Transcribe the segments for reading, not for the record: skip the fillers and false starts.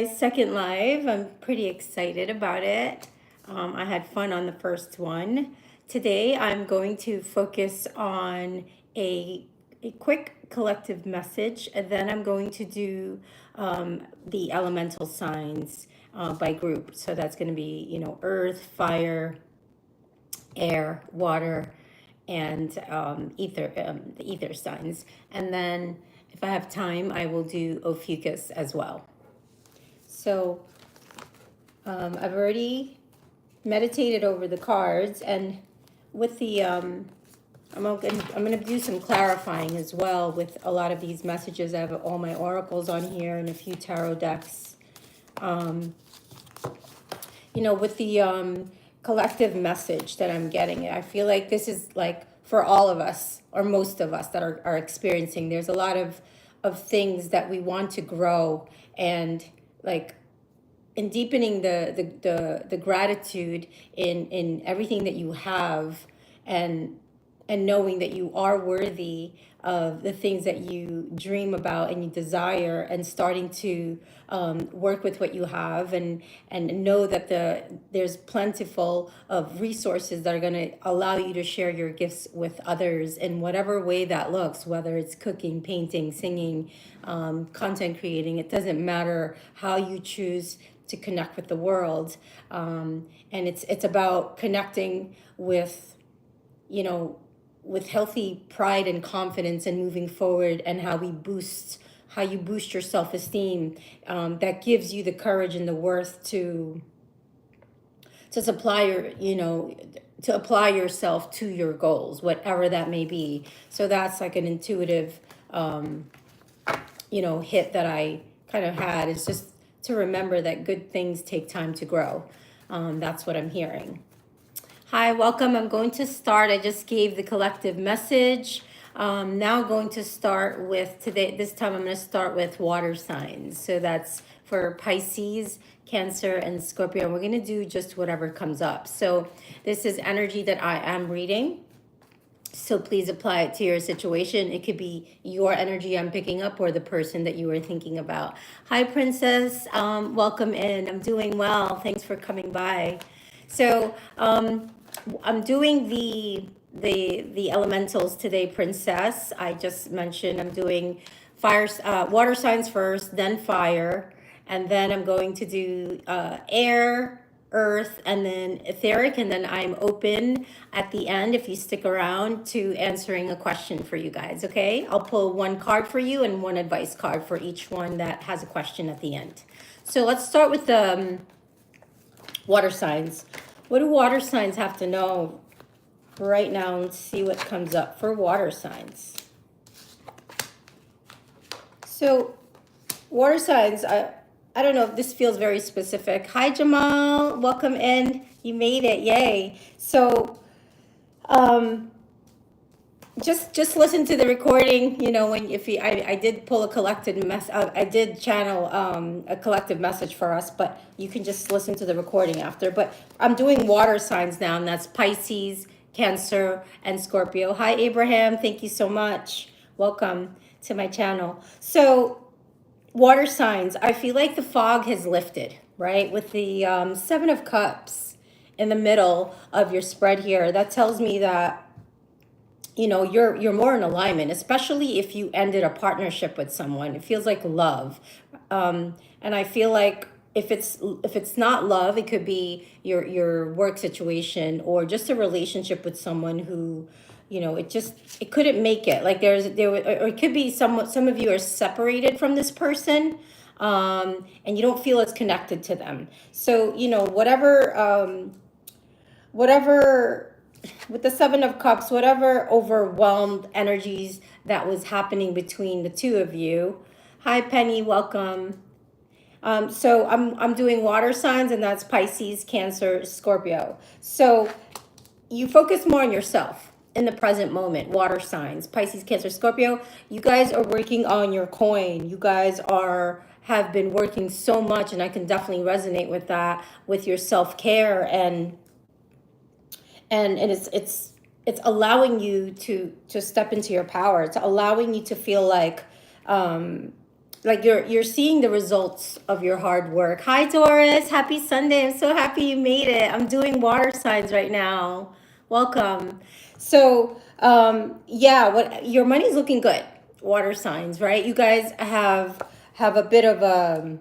Second live. I'm pretty excited about it. I had fun on the first one. Today, I'm going to focus on a, a quick collective message, and then I'm going to do the elemental signs by group. So that's going to be, earth, fire, air, water, and the ether signs. And then, if I have time, I will do Ophiuchus as well. So I've already meditated over the cards, and with the I'm gonna do some clarifying as well with a lot of these messages. I have all my oracles on here and a few tarot decks. With the collective message that I'm getting, I feel like this is like for all of us or most of us that are experiencing. There's a lot of things that we want to grow, and like in deepening the gratitude in everything that you have, and knowing that you are worthy of the things that you dream about and you desire, and starting to work with what you have, and know that there's plentiful of resources that are going to allow you to share your gifts with others in whatever way that looks, whether it's cooking, painting, singing, content creating. It doesn't matter how you choose to connect with the world. And it's about connecting with, with healthy pride and confidence and moving forward, and how you boost your self-esteem, that gives you the courage and the worth to supply to apply yourself to your goals, whatever that may be. So that's like an intuitive hit that I kind of had, is just to remember that good things take time to grow. That's what I'm hearing. Hi, welcome. I'm going to start. I just gave the collective message. Now going to start with today. This time I'm going to start with water signs. So that's for Pisces, Cancer, and Scorpio. We're going to do just whatever comes up. So this is energy that I am reading. So please apply it to your situation. It could be your energy I'm picking up, or the person that you were thinking about. Hi, Princess. Welcome in. I'm doing well. Thanks for coming by. So I'm doing the elementals today, Princess. I just mentioned I'm doing water signs first, then fire, and then I'm going to do air, earth, and then etheric, and then I'm open at the end, if you stick around, to answering a question for you guys. Okay, I'll pull one card for you and one advice card for each one that has a question at the end. So let's start with the water signs. What do water signs have to know right now? Let's see what comes up for water signs. So water signs, I don't know if this feels very specific. Hi, Jamal. Welcome in. You made it. Yay. So just listen to the recording. I did pull a collected I did channel a collective message for us, but you can just listen to the recording after. But I'm doing water signs now, and that's Pisces, Cancer, and Scorpio. Hi, Abraham. Thank you so much. Welcome to my channel. So water signs, I feel like the fog has lifted, right? With the Seven of Cups in the middle of your spread here, that tells me that you're more in alignment, especially if you ended a partnership with someone. It feels like love, and I feel like if it's not love, it could be your work situation, or just a relationship with someone who, it couldn't make it. Like or it could be some of you are separated from this person, and you don't feel as connected to them. So whatever with the Seven of Cups, whatever overwhelmed energies that was happening between the two of you. Hi, Penny, welcome. So I'm doing water signs, and that's Pisces, Cancer, Scorpio. So you focus more on yourself in the present moment. Water signs, Pisces, Cancer, Scorpio. You guys are working on your coin. You guys have been working so much, and I can definitely resonate with that, with your self-care, and it's allowing you to step into your power. It's allowing you to feel like like you're seeing the results of your hard work. Hi Doris, happy Sunday. I'm so happy you made it. I'm doing water signs right now. Welcome. So yeah, what your money's looking good. Water signs, right? You guys have a bit of a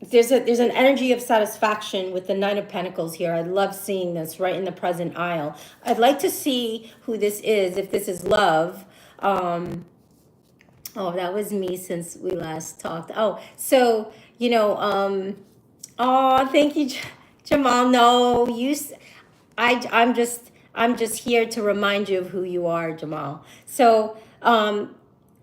there's an energy of satisfaction with the Nine of Pentacles here. I love seeing this right in the present aisle. I'd like to see who this is, if this is love. Oh, that was me since we last talked. Oh, so, oh, thank you, Jamal. No, I'm just here to remind you of who you are, Jamal. So,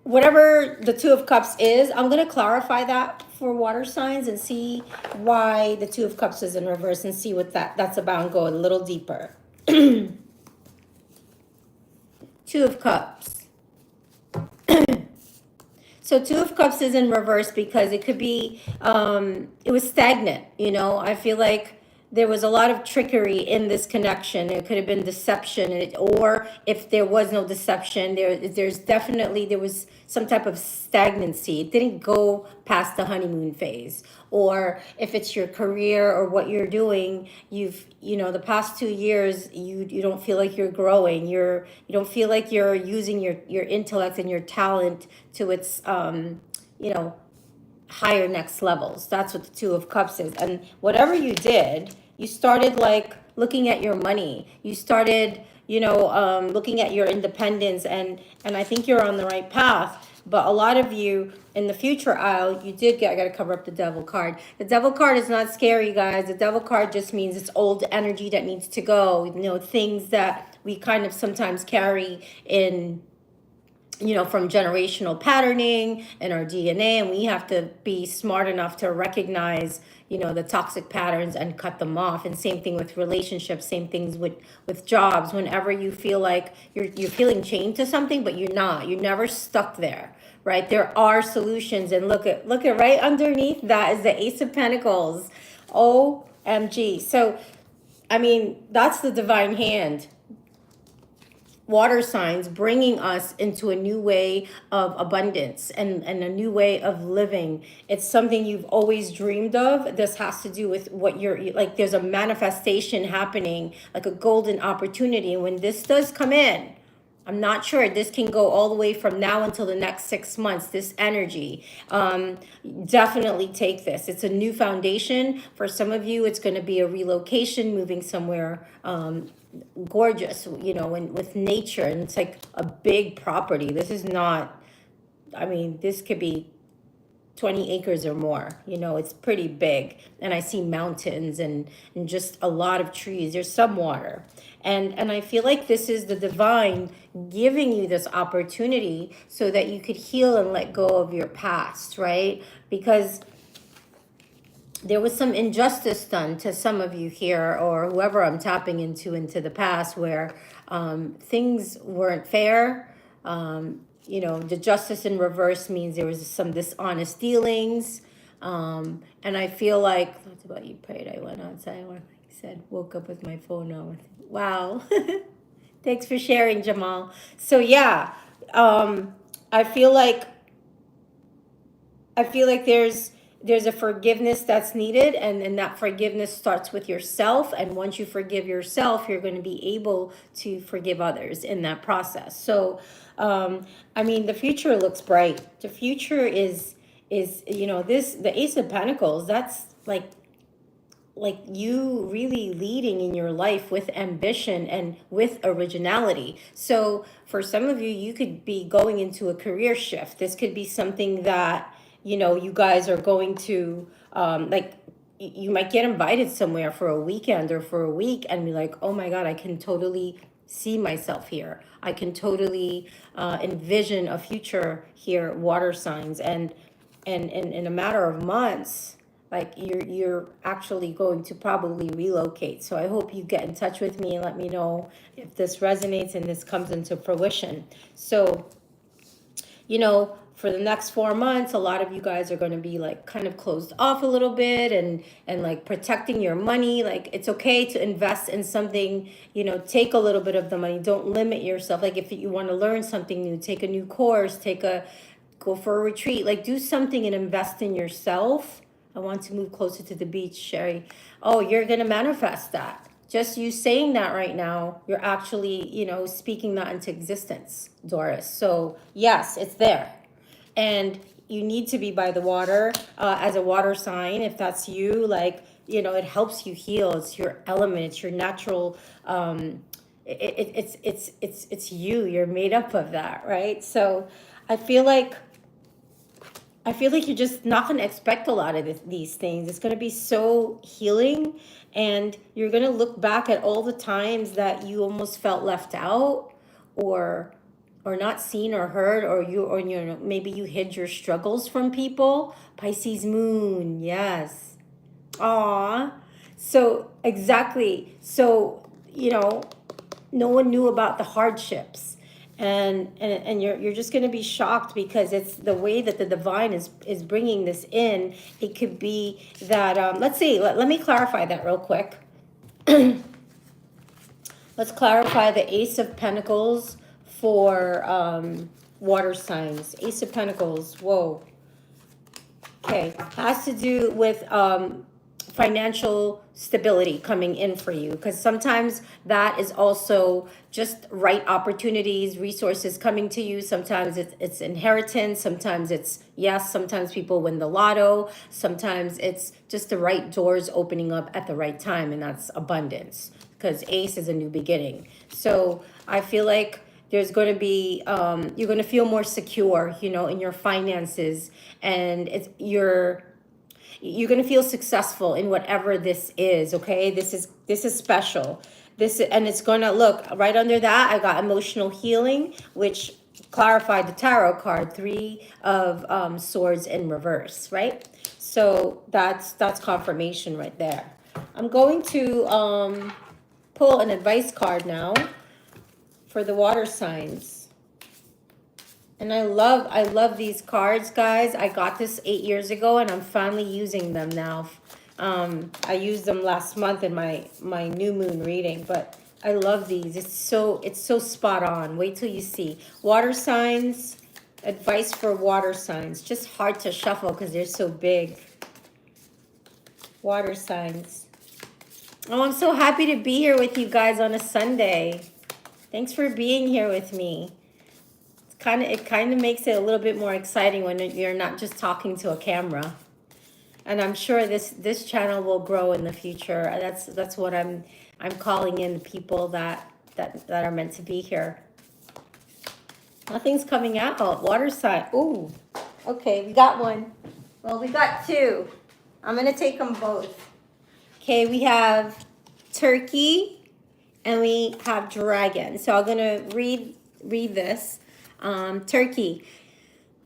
whatever the Two of Cups is, I'm going to clarify that for water signs and see why the Two of Cups is in reverse and see what that's about and go a little deeper. Two of Cups. So Two of Cups is in reverse because it could be, it was stagnant, I feel like there was a lot of trickery in this connection. It could have been deception, or if there was no deception, there was some type of stagnancy. It didn't go past the honeymoon phase. Or if it's your career or what you're doing, the past 2 years, you don't feel like you're growing. You don't feel like you're using your intellect and your talent to its, higher next levels. That's what the Two of Cups is. And whatever you did, you started like looking at your money. You started, looking at your independence, and I think you're on the right path. But a lot of you in the future aisle, I gotta cover up the Devil card. The Devil card is not scary, guys. The Devil card just means it's old energy that needs to go. Things that we kind of sometimes carry in, from generational patterning and our DNA, and we have to be smart enough to recognize, the toxic patterns and cut them off. And same thing with relationships, same things with jobs. Whenever you feel like you're feeling chained to something, but you're never stuck there, right? There are solutions. And look at right underneath that is the Ace of Pentacles. OMG. So, I mean, that's the divine hand. Water signs bringing us into a new way of abundance and a new way of living. It's something you've always dreamed of. This has to do with what you're like. There's a manifestation happening, like a golden opportunity. And when this does come in, I'm not sure. This can go all the way from now until the next 6 months, this energy. Definitely take this. It's a new foundation. For some of you, it's going to be a relocation, moving somewhere gorgeous, and with nature. And it's like a big property. This is not, this could be 20 acres or more. It's pretty big. And I see mountains and just a lot of trees. There's some water. And I feel like this is the divine giving you this opportunity so that you could heal and let go of your past, right? Because there was some injustice done to some of you here, or whoever I'm tapping into the past, where things weren't fair. The justice in reverse means there was some dishonest dealings. And I feel like, that's about you prayed. I went outside, like I said, woke up with my phone on. Wow. Thanks for sharing, Jamal. So yeah, I feel like there's a forgiveness that's needed, and that forgiveness starts with yourself. And once you forgive yourself, you're going to be able to forgive others in that process. So, the future looks bright. The future is the Ace of Pentacles. That's like you really leading in your life with ambition and with originality. So for some of you, you could be going into a career shift. This could be something that, you guys are going to, you might get invited somewhere for a weekend or for a week and be like, oh my God, I can totally see myself here. I can totally envision a future here, water signs. And in a matter of months, like you're actually going to probably relocate. So I hope you get in touch with me and let me know if this resonates and this comes into fruition. So, for the next 4 months, a lot of you guys are going to be like kind of closed off a little bit and like protecting your money. Like it's okay to invest in something, take a little bit of the money. Don't limit yourself. Like if you want to learn something new, take a new course, go for a retreat, like do something and invest in yourself. I want to move closer to the beach, Sherry. Oh, you're going to manifest that. Just you saying that right now, you're actually, speaking that into existence, Doris. So yes, it's there. And you need to be by the water as a water sign. If that's you, like, it helps you heal. It's your element. It's your natural, it's you. You're made up of that, right? So I feel like you're just not going to expect a lot of these things. It's going to be so healing, and you're going to look back at all the times that you almost felt left out, or not seen or heard, or maybe you hid your struggles from people. Pisces moon, yes. Aw. So exactly. So no one knew about the hardships, and you're just going to be shocked, because it's the way that the divine is bringing this in. It could be that let's see, let me clarify that real quick. Let's clarify the Ace of Pentacles for water signs. Ace of Pentacles, whoa. Okay, has to do with financial stability coming in for you, because sometimes that is also just right opportunities, resources coming to you. Sometimes it's inheritance, sometimes it's, yes, sometimes people win the lotto, sometimes it's just the right doors opening up at the right time, and that's abundance, because Ace is a new beginning. So I feel like there's going to be you're going to feel more secure, in your finances, and you're going to feel successful in whatever this is. Okay, this is special. And it's going to look right under that. I got emotional healing, which clarified the tarot card, 3 of swords in reverse, right? So that's confirmation right there. I'm going to pull an advice card now for the water signs. And I love these cards, guys. I got this 8 years ago, and I'm finally using them now. I used them last month in my new moon reading, but I love these. It's so spot on. Wait till you see. Water signs, advice for water signs. Just hard to shuffle because they're so big. Water signs. Oh, I'm so happy to be here with you guys on a Sunday. Thanks for being here with me. It kind of makes it a little bit more exciting when you're not just talking to a camera. And I'm sure this channel will grow in the future. That's what I'm calling in the people that are meant to be here. Nothing's coming out. Water sign. Ooh. Okay, we got one. Well, we got 2. I'm gonna take them both. Okay, we have Turkey and we have Dragon. So I'm gonna read this. Turkey.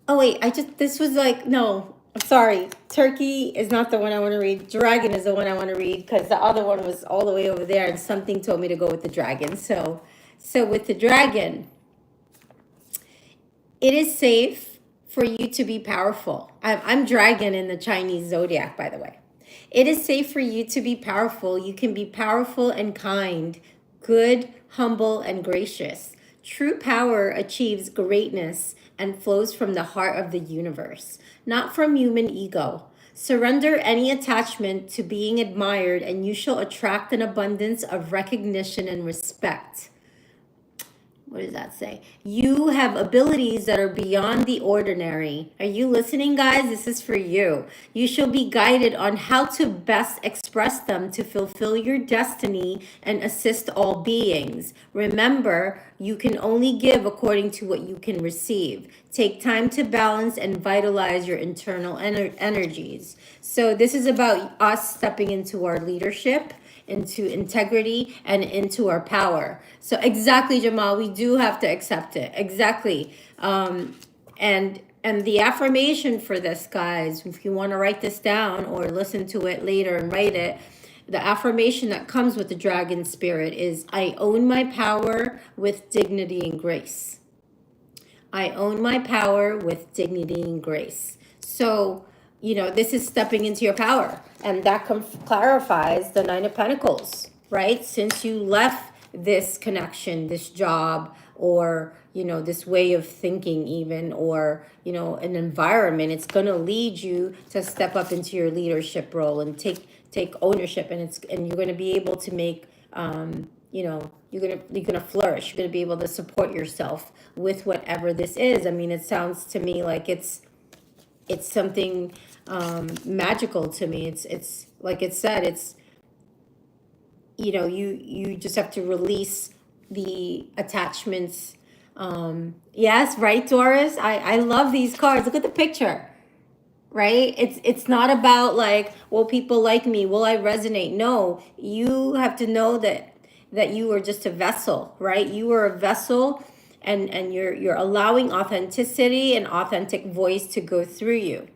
Oh wait, this was like, no, I'm sorry. Turkey is not the one I want to read. Dragon is the one I want to read, because the other one was all the way over there, and something told me to go with the dragon. So with the dragon, it is safe for you to be powerful. I'm dragon in the Chinese zodiac, by the way. It is safe for you to be powerful. You can be powerful and kind, good, humble, and gracious. True power achieves greatness and flows from the heart of the universe, not from human ego. Surrender any attachment to being admired, and you shall attract an abundance of recognition and respect. What does that say? You have abilities that are beyond the ordinary. Are you listening, guys? This is for you. You shall be guided on how to best express them to fulfill your destiny and assist all beings. Remember, you can only give according to what you can receive. Take time to balance and vitalize your internal energies. So this is about us stepping into our leadership, into integrity, and into our power. So exactly, Jamal, we do have to accept it. Exactly. And the affirmation for this, guys, if you want to write this down or listen to it later and write it, the affirmation that comes with the dragon spirit is, I own my power with dignity and grace. I own my power with dignity and grace. So, this is stepping into your power. And that clarifies the 9 of Pentacles, right? Since you left this connection, this job, or, this way of thinking even, or, an environment. It's going to lead you to step up into your leadership role and take ownership. And you're going to be able to make, you're gonna flourish. You're gonna be able to support yourself with whatever this is. I mean, it sounds to me like it's something magical to me. It's like it said, it's you just have to release the attachments. Yes, right, Doris. I love these cards. Look at the picture. Right? It's not about like, will people like me? Will I resonate? No, you have to know that you are just a vessel, right? You are a vessel, and you're allowing authenticity and authentic voice to go through you.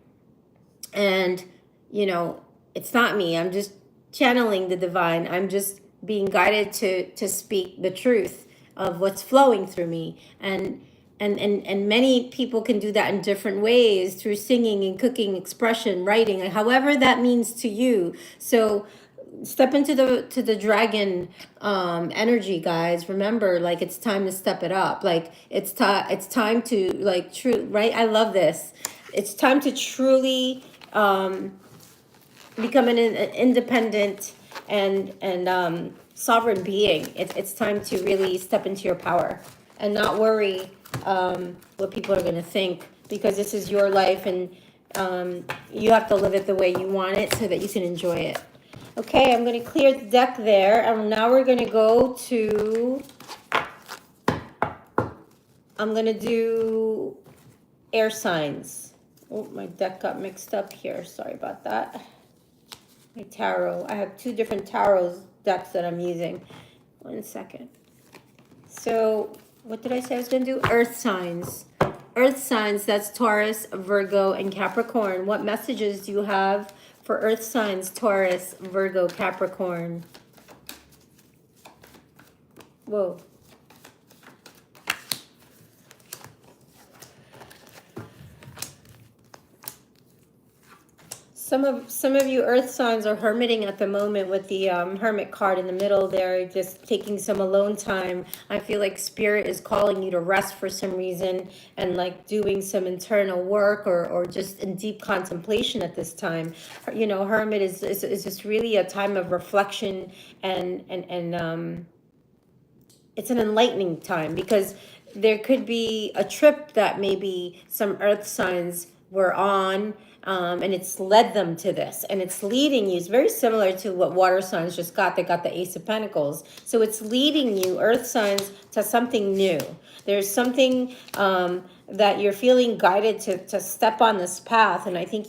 And it's not me. I'm just channeling the divine. I'm just being guided to speak the truth of what's flowing through me. And many people can do that in different ways, through singing and cooking, expression, writing, however that means to you. So step into the dragon energy, guys. Remember, like, it's time to step it up. Like, it's time to, like, true, right? I love this. It's time to truly become an independent and sovereign being. It's time to really step into your power and not worry what people are going to think, because this is your life, and you have to live it the way you want it so that you can enjoy it. Okay, I'm going to clear the deck there, and now we're going to go to, I'm going to do air signs. Oh, my deck got mixed up here. Sorry about that. My tarot. I have two different tarot decks that I'm using. 1 second. So, what did I say I was going to do? Earth signs. Earth signs, that's Taurus, Virgo, and Capricorn. What messages do you have for earth signs, Taurus, Virgo, Capricorn? Whoa. Some of you earth signs are hermiting at the moment with the hermit card in the middle there, just taking some alone time. I feel like spirit is calling you to rest for some reason, and like doing some internal work, or just in deep contemplation at this time. Hermit is just really a time of reflection, and it's an enlightening time, because there could be a trip that maybe some earth signs were on, and it's led them to this, and it's leading you. It's very similar to what water signs just got. They got the Ace of Pentacles. So it's leading you, earth signs, to something new. There's something that you're feeling guided to step on this path. And I think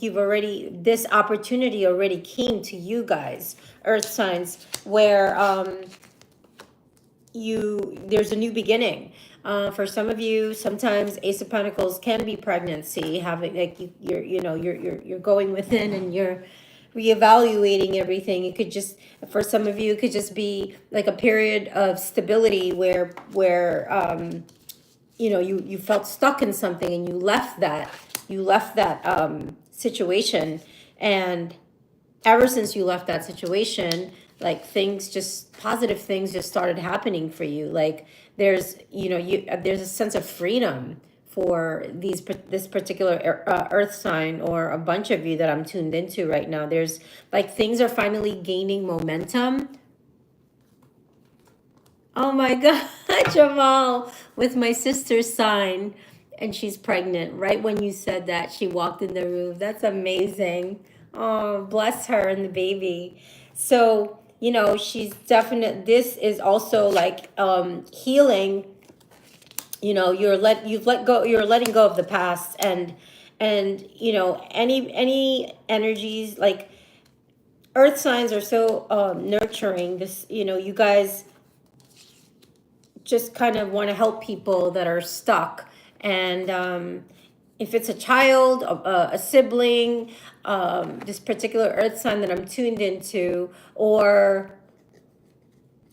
this opportunity already came to you guys, earth signs, where there's a new beginning. For some of you, sometimes Ace of Pentacles can be pregnancy, having like you're going within and you're reevaluating everything. It could just, for some of you, it could just be like a period of stability where you felt stuck in something, and you left that situation. And ever since you left that situation, like, positive things just started happening for you. Like, there's a sense of freedom for this particular earth sign, or a bunch of you that I'm tuned into right now. There's like, things are finally gaining momentum. Oh my God, Jamal, with my sister's sign, and she's pregnant. Right when you said that, she walked in the room. That's amazing. Oh, bless her and the baby. So, she's definite. This is also like healing. You're letting go of the past, and any energies, like, earth signs are so nurturing. This, you guys just kind of want to help people that are stuck. And if it's a child, a sibling, this particular earth sign that I'm tuned into, or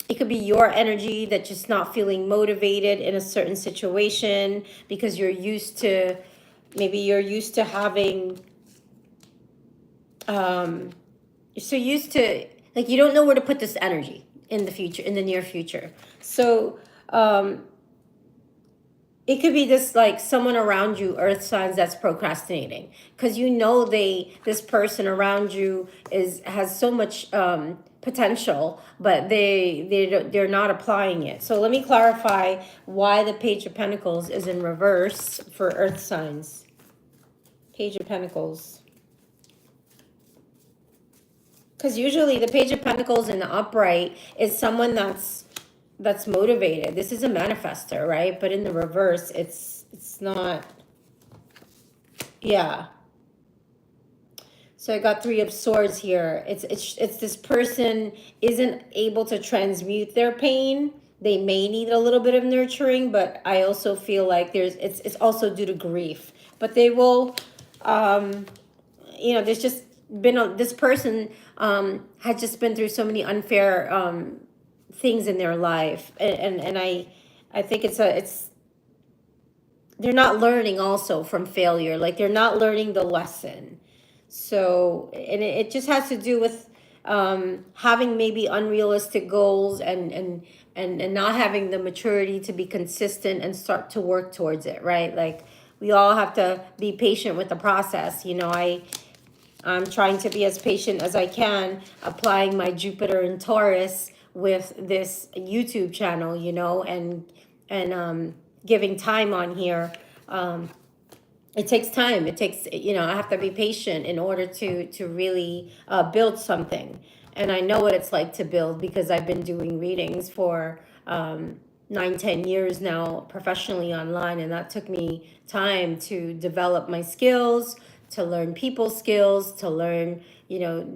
it could be your energy that's just not feeling motivated in a certain situation, because you're used to having, you're so used to, like, you don't know where to put this energy in the near future. So it could be this like someone around you, earth signs, that's procrastinating because you know this person around you has so much potential, but they're not applying it. So let me clarify why the Page of Pentacles is in reverse for earth signs. Page of Pentacles. Because usually the Page of Pentacles in the upright is someone that's motivated. This is a manifester, right? But in the reverse, it's not. Yeah. So I got Three of Swords here. It's this person isn't able to transmute their pain. They may need a little bit of nurturing, but I also feel like it's also due to grief. But they will, there's just been this person has just been through so many unfair things in their life, and I think it's they're not learning also from failure. Like they're not learning the lesson. So, and it just has to do with having maybe unrealistic goals and not having the maturity to be consistent and start to work towards it, right? Like we all have to be patient with the process. I'm trying to be as patient as I can, applying my Jupiter and Taurus with this YouTube channel, and giving time on here. It takes time. It takes, I have to be patient in order to really build something. And I know what it's like to build because I've been doing readings for 9-10 years now professionally online, and that took me time to develop my skills, to learn people's skills, to learn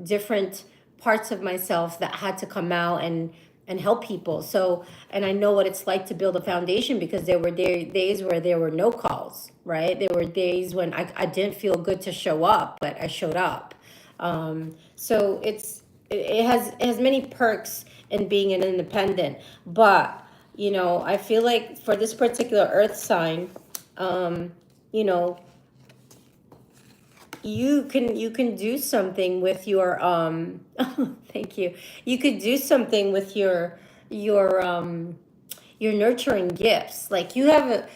different parts of myself that had to come out and help people. So, and I know what it's like to build a foundation because there were days where there were no calls, right? There were days when I didn't feel good to show up, but I showed up. So it has many perks in being an independent, but I feel like for this particular earth sign, you can do something with your thank you. You could do something with your nurturing gifts. Like you have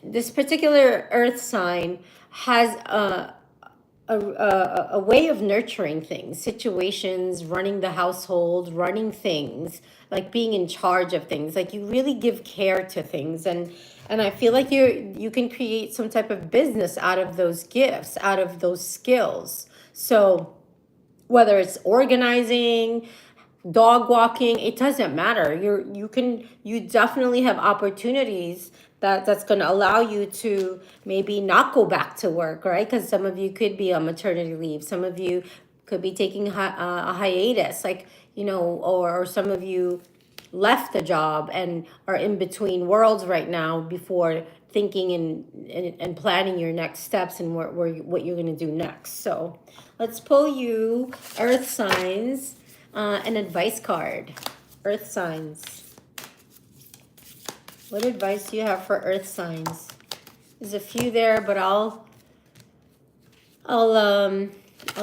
this particular earth sign has a way of nurturing things, situations, running the household, running things, like being in charge of things. Like you really give care to things, and I feel like you can create some type of business out of those gifts, out of those skills. So whether it's organizing, dog walking, it doesn't matter. You definitely have opportunities that's going to allow you to maybe not go back to work, right? Because some of you could be on maternity leave, some of you could be taking a hiatus, like or some of you left the job and are in between worlds right now before thinking and planning your next steps and what you're going to do next. So let's pull you earth signs, an advice card. Earth signs. What advice do you have for earth signs? There's a few there, but I'll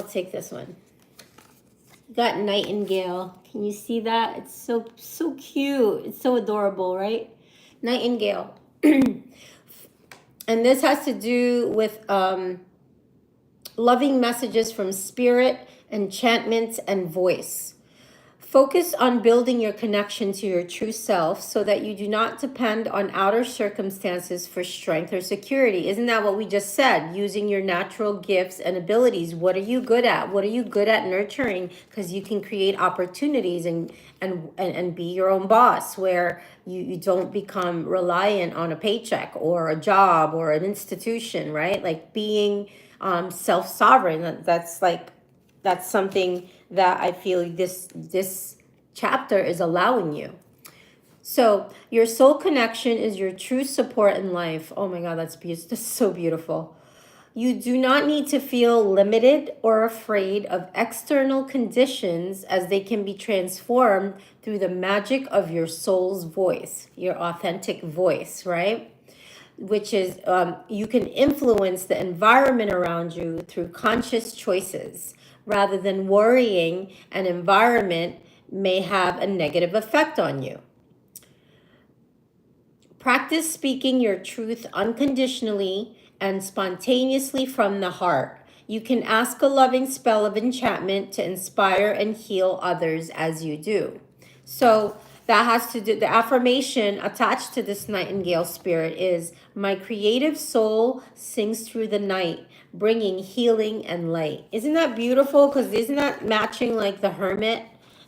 take this one. Got Nightingale. Can you see that? It's so cute. It's so adorable, right? Nightingale. And this has to do with loving messages from spirit, enchantments, and voice. Focus on building your connection to your true self so that you do not depend on outer circumstances for strength or security. Isn't that what we just said? Using your natural gifts and abilities. What are you good at? What are you good at nurturing? Because you can create opportunities and be your own boss, where you don't become reliant on a paycheck or a job or an institution, right? Like being self-sovereign. That's something that I feel this chapter is allowing you. So your soul connection is your true support in life. Oh my God, that's so beautiful. You do not need to feel limited or afraid of external conditions, as they can be transformed through the magic of your soul's voice, your authentic voice, right? Which is you can influence the environment around you through conscious choices, rather than worrying an environment may have a negative effect on you. Practice speaking your truth unconditionally and spontaneously from the heart. You can ask a loving spell of enchantment to inspire and heal others as you do. So that has to do, the affirmation attached to this nightingale spirit is, my creative soul sings through the night, bringing healing and light. Isn't that beautiful? Because isn't that matching like the hermit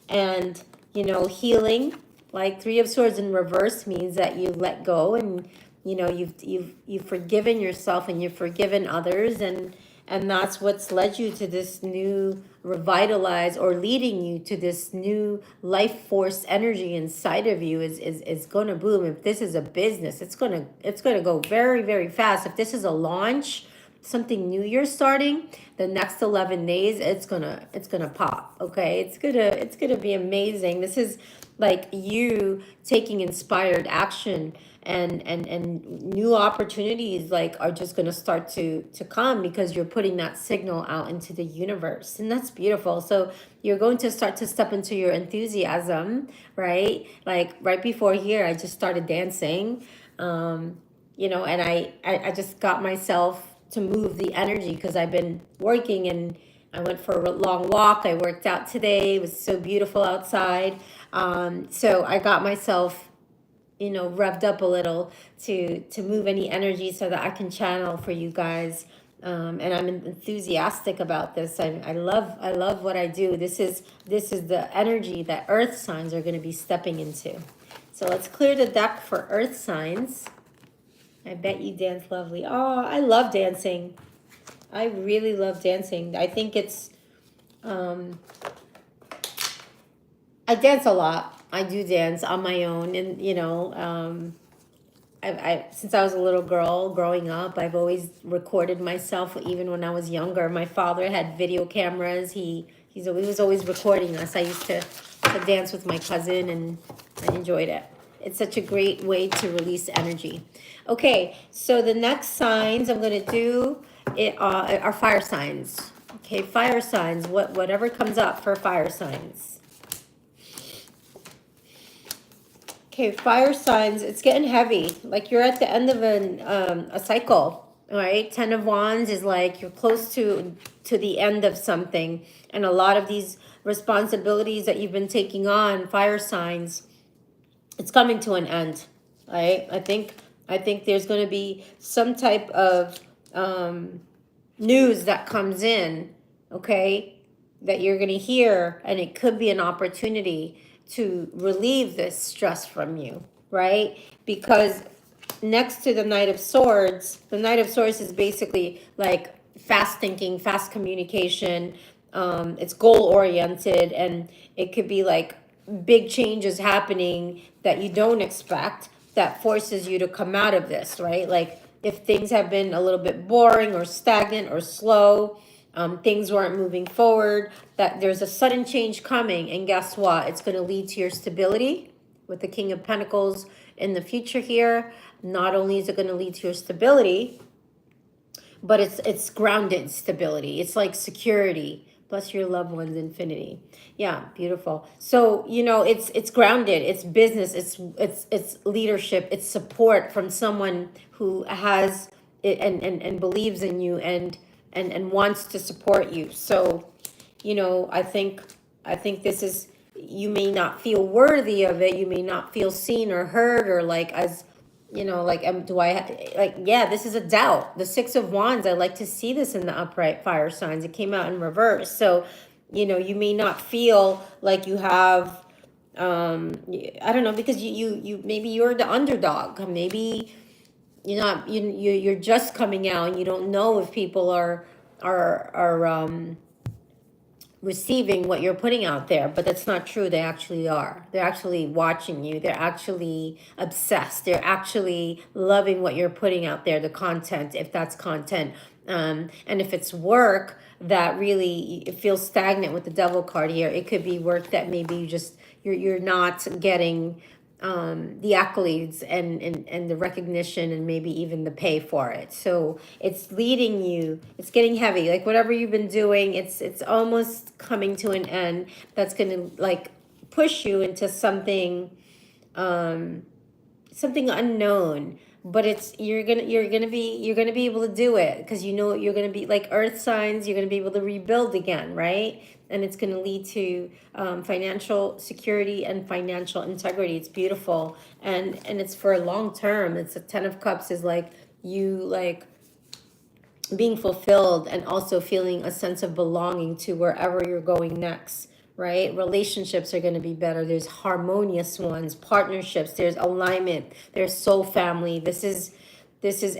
and, healing? Like Three of Swords in reverse means that you let go, and you've forgiven yourself and you've forgiven others, and that's what's led you to this new revitalize, or leading you to this new life force energy inside of you is going to boom. If this is a business, it's going to go very, very fast. If this is a launch, something new you're starting, the next 11 days it's gonna pop. Okay, it's gonna be amazing. This is like you taking inspired action, and new opportunities like are just going to start to come because you're putting that signal out into the universe, and that's beautiful. So you're going to start to step into your enthusiasm, right? Like right before here I just started dancing, and I just got myself to move the energy because I've been working, and I went for a long walk. I worked out today. It was so beautiful outside. So I got myself, revved up a little to move any energy so that I can channel for you guys. And I'm enthusiastic about this. I love what I do. This is the energy that earth signs are going to be stepping into. So let's clear the deck for earth signs. I bet you dance lovely. Oh, I love dancing. I really love dancing. I think it's, I dance a lot. I do dance on my own. And, I since I was a little girl growing up, I've always recorded myself. Even when I was younger, my father had video cameras. He was always recording us. I used to dance with my cousin, and I enjoyed it. It's such a great way to release energy. Okay, so the next signs I'm going to do are fire signs. Okay, fire signs. Whatever comes up for fire signs. Okay, fire signs. It's getting heavy. Like you're at the end of a cycle. All right, Ten of Wands is like you're close to the end of something, and a lot of these responsibilities that you've been taking on, fire signs, it's coming to an end. Right? I think there's going to be some type of news that comes in, okay, that you're going to hear, and it could be an opportunity to relieve this stress from you, right? Because next to the Knight of Swords is basically like fast thinking, fast communication. It's goal oriented, and it could be like big changes happening that you don't expect that forces you to come out of this, right? Like if things have been a little bit boring or stagnant or slow, things weren't moving forward, that there's a sudden change coming, and guess what? It's going to lead to your stability with the King of Pentacles in the future here. Not only is it going to lead to your stability, but it's grounded stability. It's like security plus your loved one's infinity. Yeah, beautiful. So it's grounded. It's business. It's leadership. It's support from someone who has it and believes in you and wants to support you. So I think this is, you may not feel worthy of it. You may not feel seen or heard, or like as like do I like, yeah, this is a doubt. The Six of Wands, I like to see this in the upright fire signs. It came out in reverse. So you may not feel like you have I don't know, because you maybe you're the underdog. Maybe you're just coming out and you don't know if people are receiving what you're putting out there, but that's not true. They actually are. They're actually watching you. They're actually obsessed. They're actually loving what you're putting out there, the content, if that's content. And if it's work that really it feels stagnant with the Devil card here, it could be work that maybe you're not getting the accolades and the recognition and maybe even the pay for it. So it's leading you, it's getting heavy. Like whatever you've been doing, it's almost coming to an end. That's going to like push you into something something unknown, but it's you're gonna be able to do it because you know you're gonna be like earth signs. You're gonna be able to rebuild again, right? And it's gonna lead to financial security and financial integrity. It's beautiful, and it's for a long term. It's a 10 of Cups is like you like being fulfilled and also feeling a sense of belonging to wherever you're going next, right? Relationships are going to be better. There's harmonious ones, partnerships, there's alignment, there's soul family. This is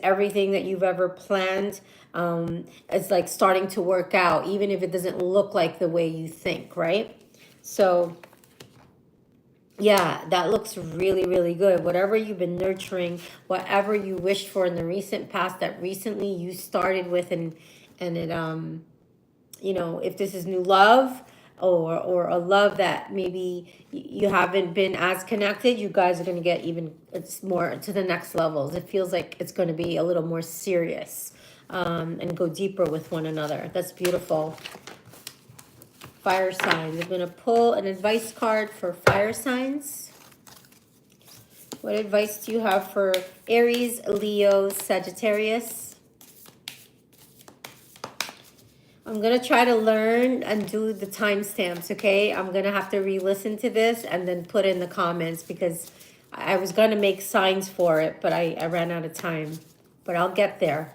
everything that you've ever planned. It's like starting to work out, even if it doesn't look like the way you think, right? So yeah, that looks really, really good. Whatever you've been nurturing, whatever you wished for in the recent past that recently you started with, and it if this is new love or a love that maybe you haven't been as connected, you guys are going to get even it's more to the next levels. It feels like it's going to be a little more serious, and go deeper with one another. That's beautiful. Fire signs. I'm going to pull an advice card for fire signs. What advice do you have for Aries, Leo, Sagittarius? I'm going to try to learn and do the timestamps, okay? I'm going to have to re-listen to this and then put in the comments because I was going to make signs for it, but I ran out of time. But I'll get there.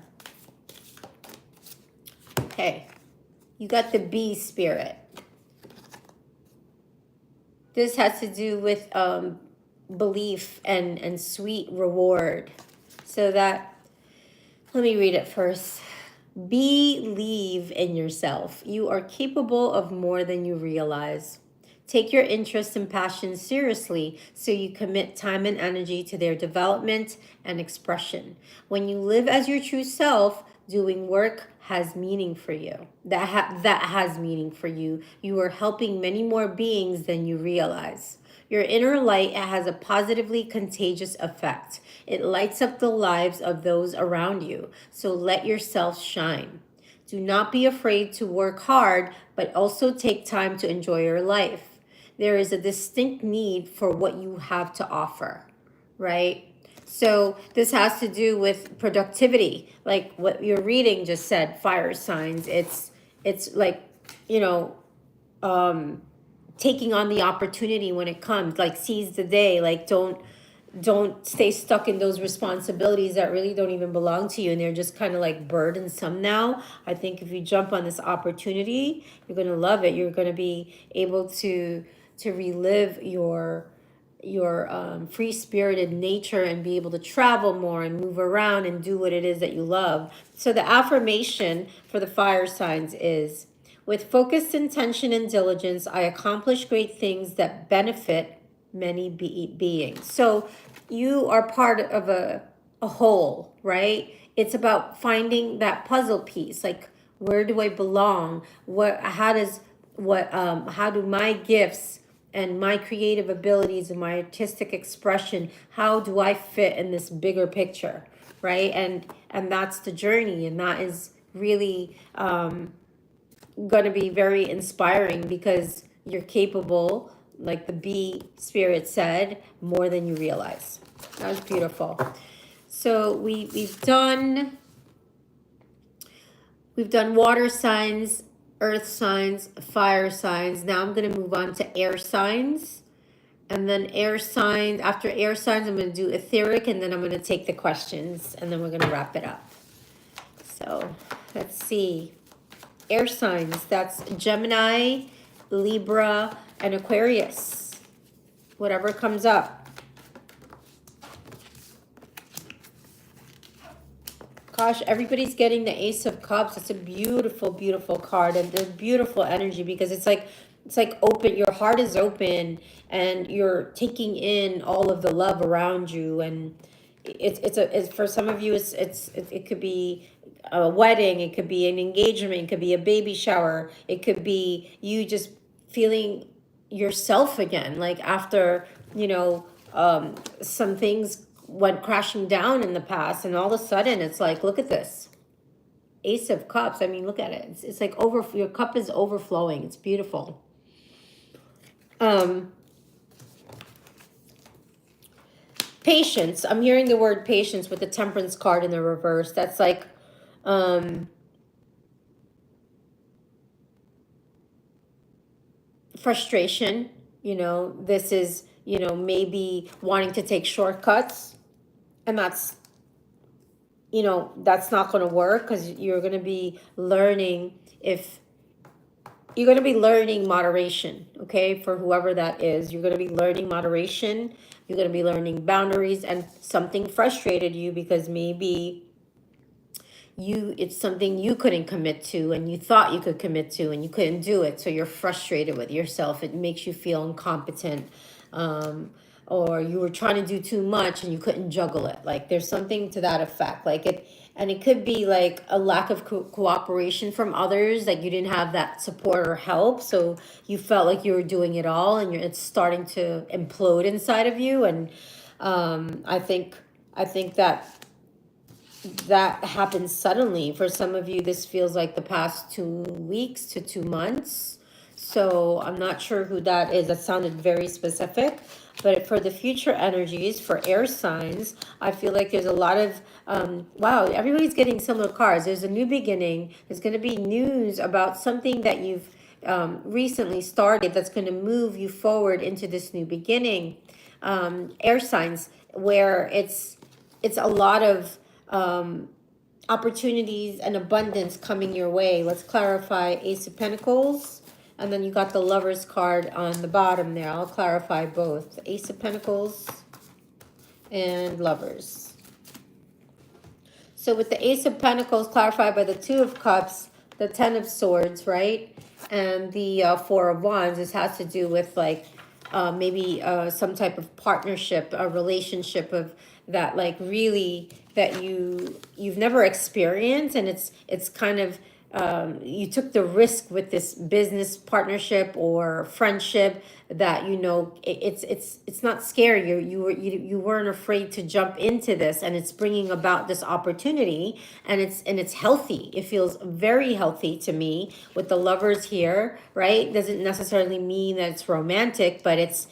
Okay. You got the bee spirit. This has to do with belief and sweet reward. So that, let me read it first. Believe in yourself. You are capable of more than you realize. Take your interests and passions seriously so you commit time and energy to their development and expression. When you live as your true self, doing work has meaning for you. That has meaning for you. You are helping many more beings than you realize. Your inner light has a positively contagious effect. It lights up the lives of those around you. So let yourself shine. Do not be afraid to work hard, but also take time to enjoy your life. There is a distinct need for what you have to offer, right? So this has to do with productivity, like what your reading just said, fire signs. It's like, taking on the opportunity when it comes, like seize the day, like don't stay stuck in those responsibilities that really don't even belong to you and they're just kind of like burdensome now. I think if you jump on this opportunity, you're going to love it. You're going to be able to relive your free-spirited nature and be able to travel more and move around and do what it is that you love. So the affirmation for the fire signs is, with focused intention and diligence, I accomplish great things that benefit many beings. So you are part of a whole, right? It's about finding that puzzle piece. Like, where do I belong? How do my gifts and my creative abilities and my artistic expression, how do I fit in this bigger picture, right? And that's the journey, and that is really going to be very inspiring because you're capable, like the bee spirit said, more than you realize. That was beautiful. So we've done water signs, earth signs, fire signs. Now I'm going to move on to air signs. And then air signs, after air signs, I'm going to do etheric, and then I'm going to take the questions, and then we're going to wrap it up. So let's see. Air signs, that's Gemini, Libra, and Aquarius. Whatever comes up. Gosh, everybody's getting the Ace of Cups. It's a beautiful, beautiful card, and the beautiful energy because it's like open. Your heart is open, and you're taking in all of the love around you. And it's for some of you, it could be a wedding, it could be an engagement, it could be a baby shower, it could be you just feeling yourself again, like after some things went crashing down in the past, and all of a sudden it's like, look at this Ace of Cups. I mean, look at it. It's like your cup is overflowing. It's beautiful. Patience. I'm hearing the word patience with the Temperance card in the reverse. That's like, frustration. This is, maybe wanting to take shortcuts, and that's not going to work, because you're going to be learning, if you're going to be learning moderation, okay? For whoever that is, you're going to be learning moderation. You're going to be learning boundaries, and something frustrated you because maybe it's something you couldn't commit to, and you thought you could commit to, and you couldn't do it. So you're frustrated with yourself. It makes you feel incompetent. Or you were trying to do too much and you couldn't juggle it. Like, there's something to that effect. And it could be like a lack of cooperation from others, like you didn't have that support or help. So you felt like you were doing it all, and it's starting to implode inside of you. And I think that happens suddenly. For some of you, this feels like the past 2 weeks to 2 months. So I'm not sure who that is. That sounded very specific. But for the future energies, for air signs, I feel like there's a lot of, wow, everybody's getting similar cards. There's a new beginning. There's going to be news about something that you've recently started that's going to move you forward into this new beginning. Air signs, where it's a lot of opportunities and abundance coming your way. Let's clarify Ace of Pentacles. And then you got the Lovers card on the bottom there. I'll clarify both. Ace of Pentacles and Lovers. So with the Ace of Pentacles clarified by the Two of Cups, the Ten of Swords, right? And the Four of Wands, this has to do with like maybe some type of partnership, a relationship of that, like really that you've never experienced, and it's kind of you took the risk with this business partnership or friendship that it's not scary. You weren't afraid to jump into this, and it's bringing about this opportunity, and it's healthy. It feels very healthy to me with the Lovers here, right? Doesn't necessarily mean that it's romantic, but it's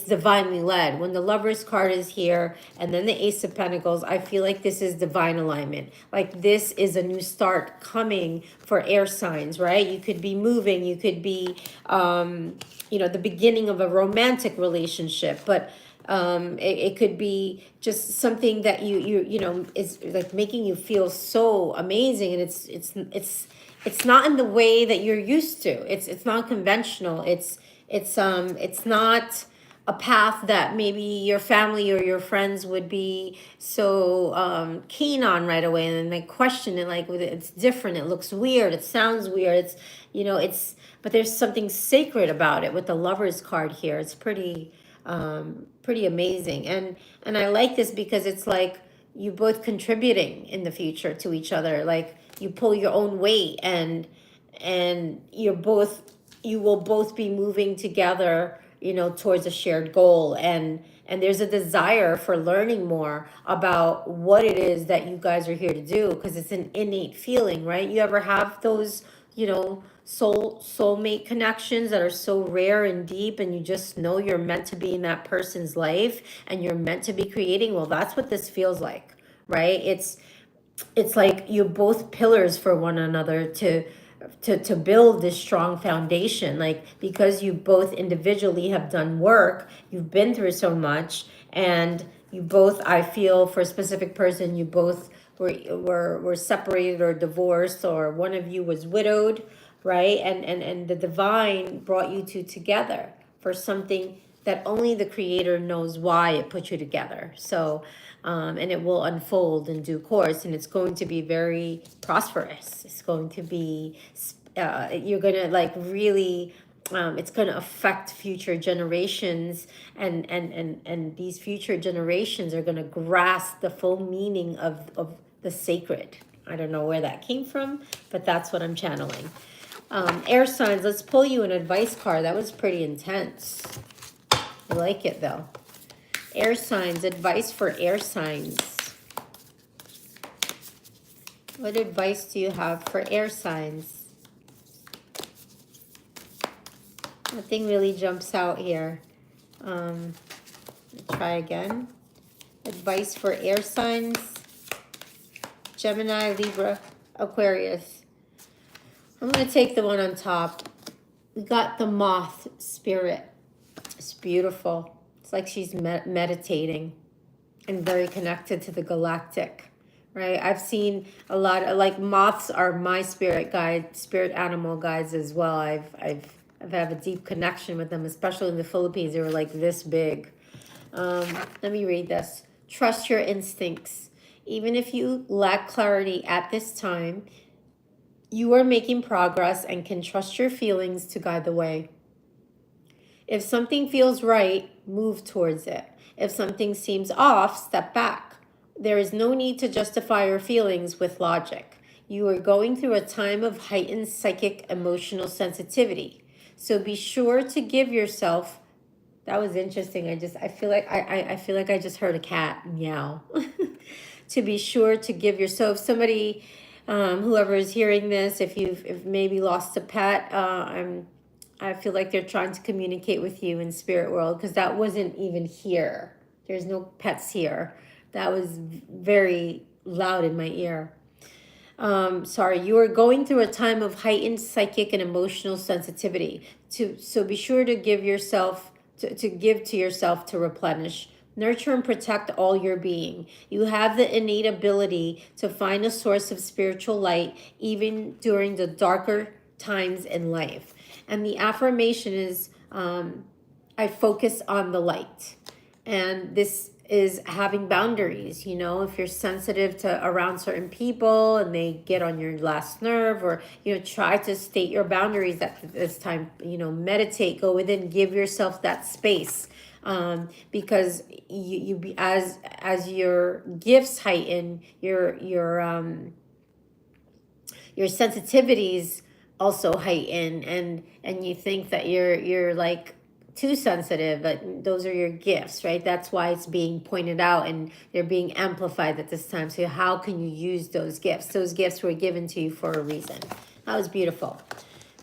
divinely led. When the Lovers card is here and then the Ace of Pentacles, I feel like this is divine alignment. Like, this is a new start coming for air signs, right? You could be moving, you could be, the beginning of a romantic relationship, but it could be just something that is like making you feel so amazing, and it's not in the way that you're used to. It's not conventional. It's not a path that maybe your family or your friends would be so keen on right away, and then they question it, like it's different, it looks weird, it sounds weird, but there's something sacred about it with the Lovers card here. It's pretty amazing, and I like this because it's like you both contributing in the future to each other, like you pull your own weight, and you will both be moving together, towards a shared goal, and there's a desire for learning more about what it is that you guys are here to do, because it's an innate feeling, right? You ever have those, soulmate connections that are so rare and deep, and you just know you're meant to be in that person's life and you're meant to be creating? Well, that's what this feels like, right? It's like you're both pillars for one another to build this strong foundation, like, because you both individually have done work, you've been through so much, and you both, I feel, for a specific person, you both were separated or divorced, or one of you was widowed, right? And the divine brought you two together for something that only the creator knows why it put you together. So and it will unfold in due course, and it's going to be very prosperous. It's going to be you're gonna like really it's going to affect future generations, and these future generations are going to grasp the full meaning of the sacred. I don't know where that came from, but that's what I'm channeling. Air signs, let's pull you an advice card. That was pretty intense. I like it though. Air signs, advice for air signs. What advice do you have for air signs? Nothing really jumps out here. Try again. Advice for air signs. Gemini, Libra, Aquarius. I'm going to take the one on top. We got the moth spirit. It's beautiful. It's like she's meditating and very connected to the galactic, right? I've seen a lot of, like, moths are my spirit guide, spirit animal guides as well. I've have a deep connection with them, especially in the Philippines. They were like this big. Let me read this. Trust your instincts. Even if you lack clarity at this time, you are making progress and can trust your feelings to guide the way. If something feels right, move towards it. If something seems off, step back. There is no need to justify your feelings with logic. You are going through a time of heightened psychic emotional sensitivity. So be sure to give yourself. That was interesting. I feel like I feel like I just heard a cat meow. To be sure to give yourself. Somebody, whoever is hearing this, if you've maybe lost a pet, I feel like they're trying to communicate with you in spirit world, because that wasn't even here. There's no pets here. That was very loud in my ear. Sorry, you are going through a time of heightened psychic and emotional sensitivity. So be sure to give yourself to give to yourself to replenish. Nurture and protect all your being. You have the innate ability to find a source of spiritual light even during the darker times in life. And the affirmation is, I focus on the light. And this is having boundaries. You know, if you're sensitive to around certain people and they get on your last nerve, or, you know, try to state your boundaries at this time. You know, meditate, go within, give yourself that space. Because you be, as your gifts heighten, your sensitivities also heighten, and you think that you're like too sensitive, but those are your gifts, right? That's why it's being pointed out and they're being amplified at this time. So how can you use those gifts? Those gifts were given to you for a reason. That was beautiful.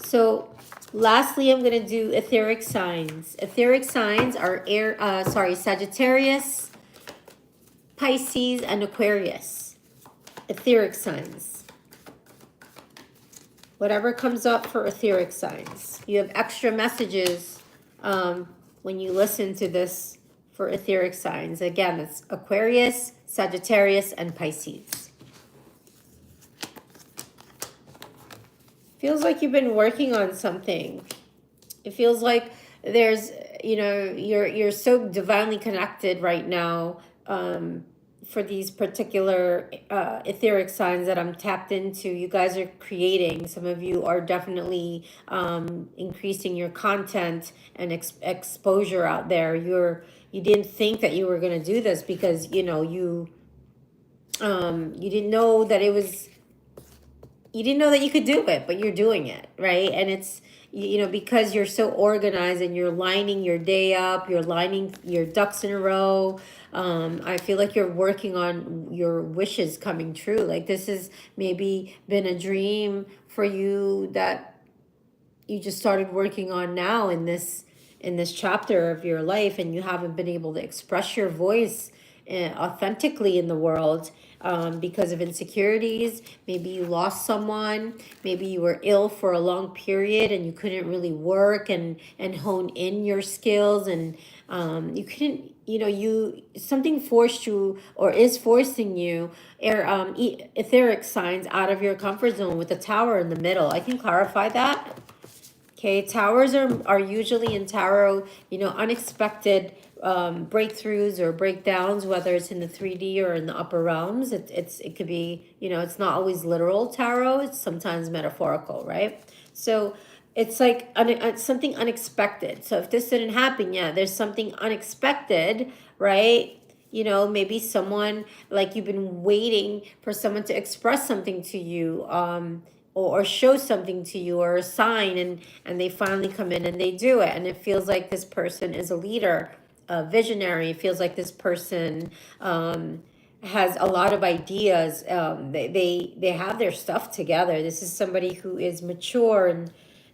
So lastly, I'm going to do etheric signs. Etheric signs are Sagittarius, Pisces, and Aquarius. Etheric signs. Whatever comes up for etheric signs. You have extra messages when you listen to this for etheric signs. Again, it's Aquarius, Sagittarius, and Pisces. Feels like you've been working on something. It feels like there's, you know, you're so divinely connected right now, for these particular etheric signs that I'm tapped into. You guys are creating. Some of you are definitely increasing your content and exposure out there. You didn't think that you were going to do this because, you know, you didn't know that it was, you didn't know that you could do it, but you're doing it, right? And it's, you know, because you're so organized and you're lining your day up, you're lining your ducks in a row. I feel like you're working on your wishes coming true. Like this has maybe been a dream for you that you just started working on now in this chapter of your life, and you haven't been able to express your voice authentically in the world, because of insecurities. Maybe you lost someone. Maybe you were ill for a long period and you couldn't really work and hone in your skills, and you couldn't, you know, something forced you or is forcing you, etheric signs, out of your comfort zone with the tower in the middle. I can clarify that. Okay, towers are usually in tarot, you know, unexpected breakthroughs or breakdowns, whether it's in the 3D or in the upper realms. It could be, you know, it's not always literal tarot. It's sometimes metaphorical, right? So it's like something unexpected. So if this didn't happen, yeah, there's something unexpected, right? You know, maybe someone, like you've been waiting for someone to express something to you, or show something to you, or a sign, and they finally come in and they do it, and it feels like this person is a leader, a visionary. It feels like this person has a lot of ideas. They have their stuff together. This is somebody who is mature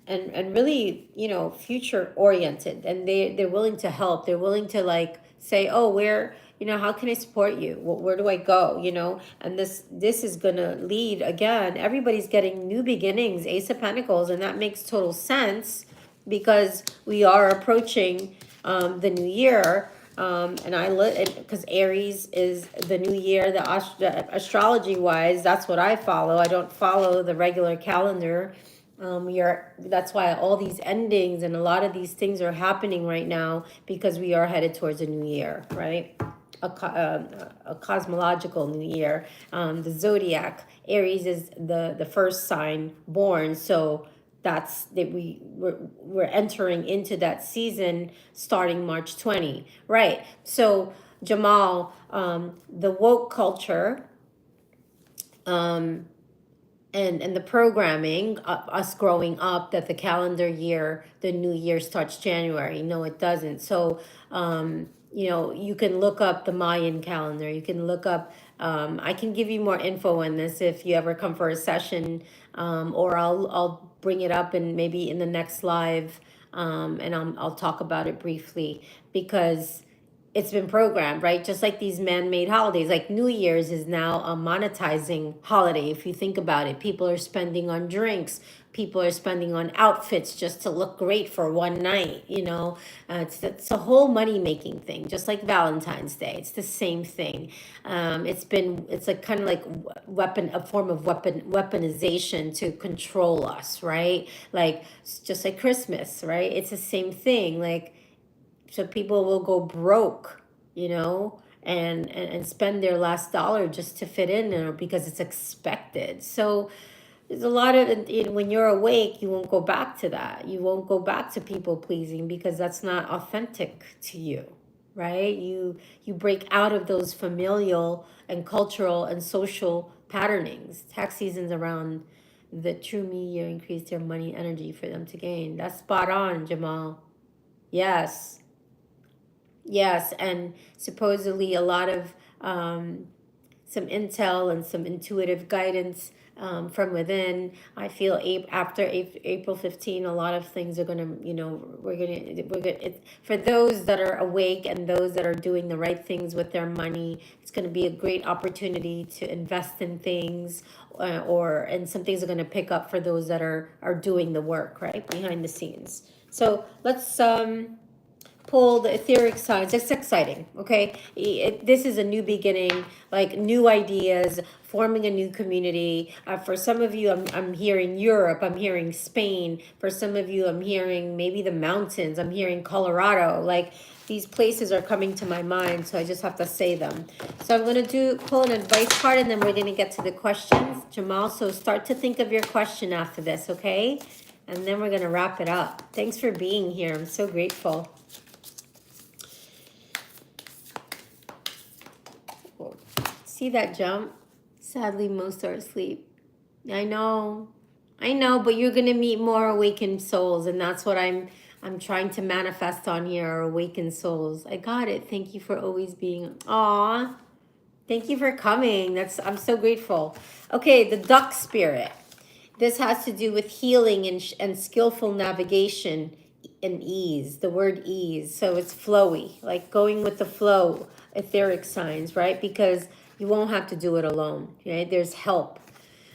and really, you know, future oriented, and they're willing to help. They're willing to like say, oh, where, you know, how can I support you? Where do I go? You know, and this is gonna lead again. Everybody's getting new beginnings, Ace of Pentacles, and that makes total sense because we are approaching the new year. And I look because Aries is the new year, the astrology wise, that's what I follow. I don't follow the regular calendar. That's why all these endings and a lot of these things are happening right now because we are headed towards a new year, right? A cosmological new year. The zodiac, Aries is the first sign born, so that's that we're entering into that season starting March 20, right? So Jamal, the woke culture, and the programming, us growing up, that the calendar year, the new year starts January. No, it doesn't. So, you know, you can look up the Mayan calendar. You can look up, I can give you more info on this if you ever come for a session, or I'll bring it up and maybe in the next live, and I'll talk about it briefly because it's been programmed, right? Just like these man-made holidays, like New Year's is now a monetizing holiday. If you think about it, people are spending on drinks, people are spending on outfits just to look great for one night, you know. It's a whole money-making thing, just like Valentine's Day. It's the same thing. It's like kind of like a form of weaponization to control us, right? Like just like Christmas, right? It's the same thing. Like, so people will go broke, you know, and spend their last dollar just to fit in there because it's expected. So there's a lot of, when you're awake, you won't go back to that. You won't go back to people pleasing because that's not authentic to you, right? You break out of those familial and cultural and social patternings. Tax season's around the true me year increase their money energy for them to gain. That's spot on, Jamal. Yes. Yes, and supposedly a lot of some intel and some intuitive guidance from within. I feel after April 15, a lot of things are gonna, you know, we're gonna for those that are awake and those that are doing the right things with their money. It's gonna be a great opportunity to invest in things, and some things are gonna pick up for those that are doing the work right behind the scenes. So let's pull the etheric signs. It's exciting, okay? This is a new beginning, like new ideas, forming a new community. For some of you, I'm hearing Europe, I'm hearing Spain. For some of you, I'm hearing maybe the mountains, I'm hearing Colorado. Like, these places are coming to my mind, so I just have to say them. So I'm going to pull an advice card, and then we're going to get to the questions. Jamal, so start to think of your question after this, okay? And then we're going to wrap it up. Thanks for being here. I'm so grateful. See that jump? Sadly, most are asleep. I know, but you're gonna meet more awakened souls, and that's what I'm trying to manifest on here, are awakened souls. I got it. Thank you for always being. Aw, thank you for coming. I'm so grateful. Okay, the duck spirit. This has to do with healing and skillful navigation and ease. The word ease. So it's flowy, like going with the flow. Etheric signs, right? Because you won't have to do it alone, right? There's help.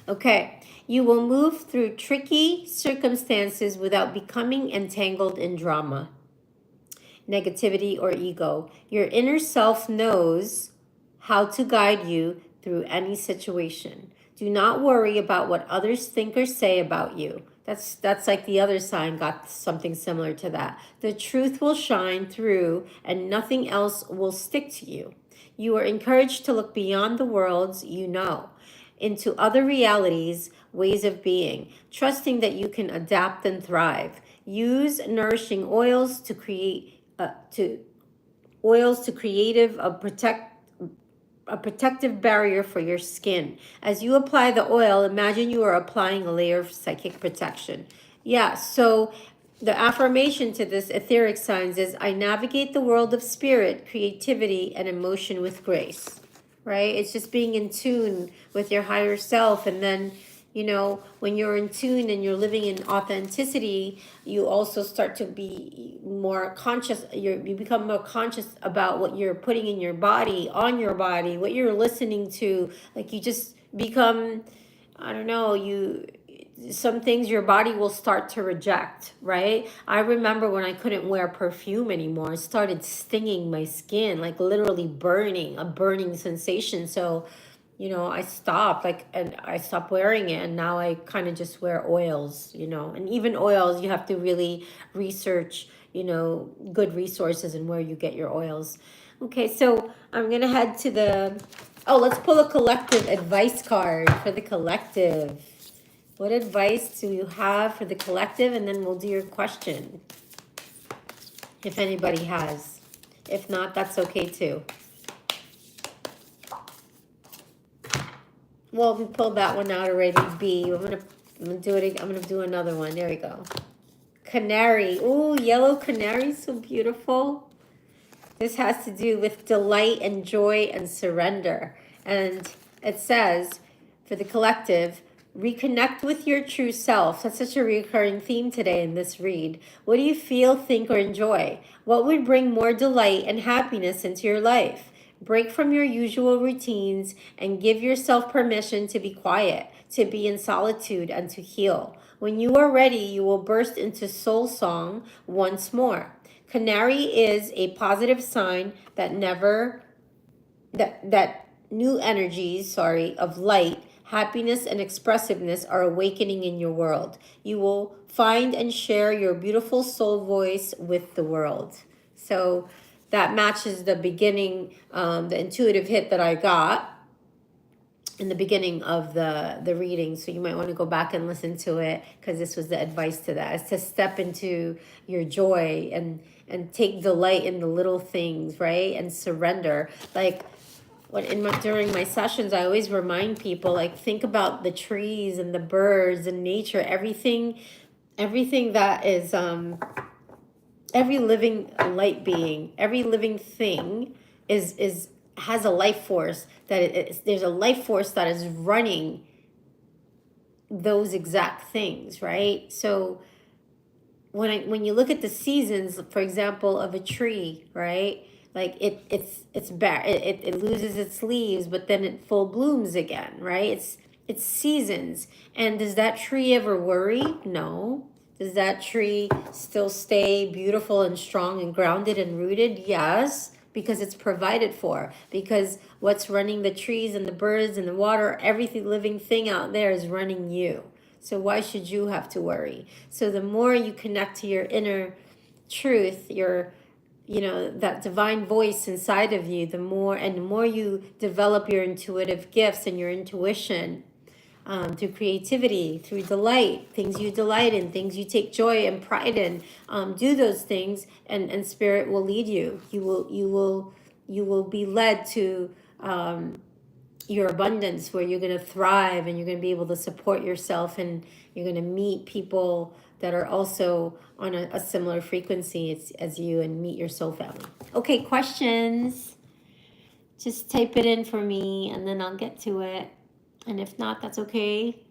Okay, you will move through tricky circumstances without becoming entangled in drama, negativity, or ego. Your inner self knows how to guide you through any situation. Do not worry about what others think or say about you. That's like the other sign got something similar to that. The truth will shine through and nothing else will stick to you. You are encouraged to look beyond the worlds you know, into other realities, ways of being, trusting that you can adapt and thrive. Use nourishing oils to protect a protective barrier for your skin. As you apply the oil, imagine you are applying a layer of psychic protection. Yeah, so the affirmation to this etheric signs is, I navigate the world of spirit, creativity, and emotion with grace, right? It's just being in tune with your higher self, and then You know, when you're in tune and you're living in authenticity, you also start to be more conscious. You become more conscious about what you're putting in your body, on your body, what you're listening to. Like you just become, I don't know, some things your body will start to reject, right? I remember when I couldn't wear perfume anymore, it started stinging my skin, like literally burning, a burning sensation. So, you know, I stopped, like, and I stopped wearing it, and now I kind of just wear oils, you know. And even oils, you have to really research, you know, good resources and where you get your oils. Okay, so I'm gonna head to the, oh, let's pull a collective advice card for the collective. What advice do you have for the collective? And then we'll do your question, if anybody has. If not, that's okay too. Well, we pulled that one out already. B. I'm gonna do it. I'm gonna do another one. There we go. Canary. Ooh, yellow canary, so beautiful. This has to do with delight and joy and surrender. And it says, for the collective, reconnect with your true self. That's such a recurring theme today in this read. What do you feel, think, or enjoy? What would bring more delight and happiness into your life? Break from your usual routines and give yourself permission to be quiet, to be in solitude, and to heal. When you are ready, you will burst into soul song once more. Canary is a positive sign that new energies, of light, happiness, and expressiveness are awakening in your world. You will find and share your beautiful soul voice with the world. So that matches the beginning, the intuitive hit that I got in the beginning of the reading. So you might want to go back and listen to it, because this was the advice to that, is to step into your joy and take delight in the little things, right? And surrender. Like during my sessions, I always remind people, like, think about the trees and the birds and nature, everything that is every living light being, every living thing is has a life force there's a life force that is running those exact things, right? So when you look at the seasons, for example, of a tree, right? Like it loses its leaves, but then it full blooms again, right? It's seasons. And does that tree ever worry? No. Does that tree still stay beautiful and strong and grounded and rooted? Yes, because it's provided for. Because what's running the trees and the birds and the water, everything living thing out there is running you. So why should you have to worry? So the more you connect to your inner truth, that divine voice inside of you, the more you develop your intuitive gifts and your intuition, through creativity, through delight, things you delight in, things you take joy and pride in. Do those things, and spirit will lead you. You will be led to your abundance, where you're going to thrive and you're going to be able to support yourself, and you're going to meet people that are also on a similar frequency as you, and meet your soul family. Okay, questions? Just type it in for me and then I'll get to it. And if not, that's okay.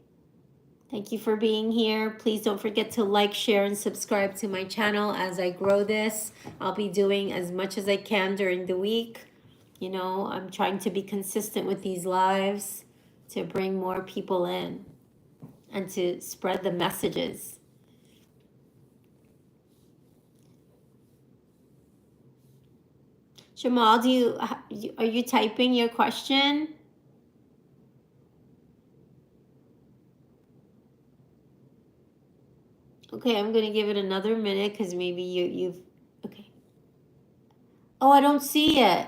Thank you for being here. Please don't forget to like, share, and subscribe to my channel as I grow this. I'll be doing as much as I can during the week. You know, I'm trying to be consistent with these lives to bring more people in and to spread the messages. Jamal, are you typing your question? Okay, I'm going to give it another minute, because maybe you've... Okay. Oh, I don't see it.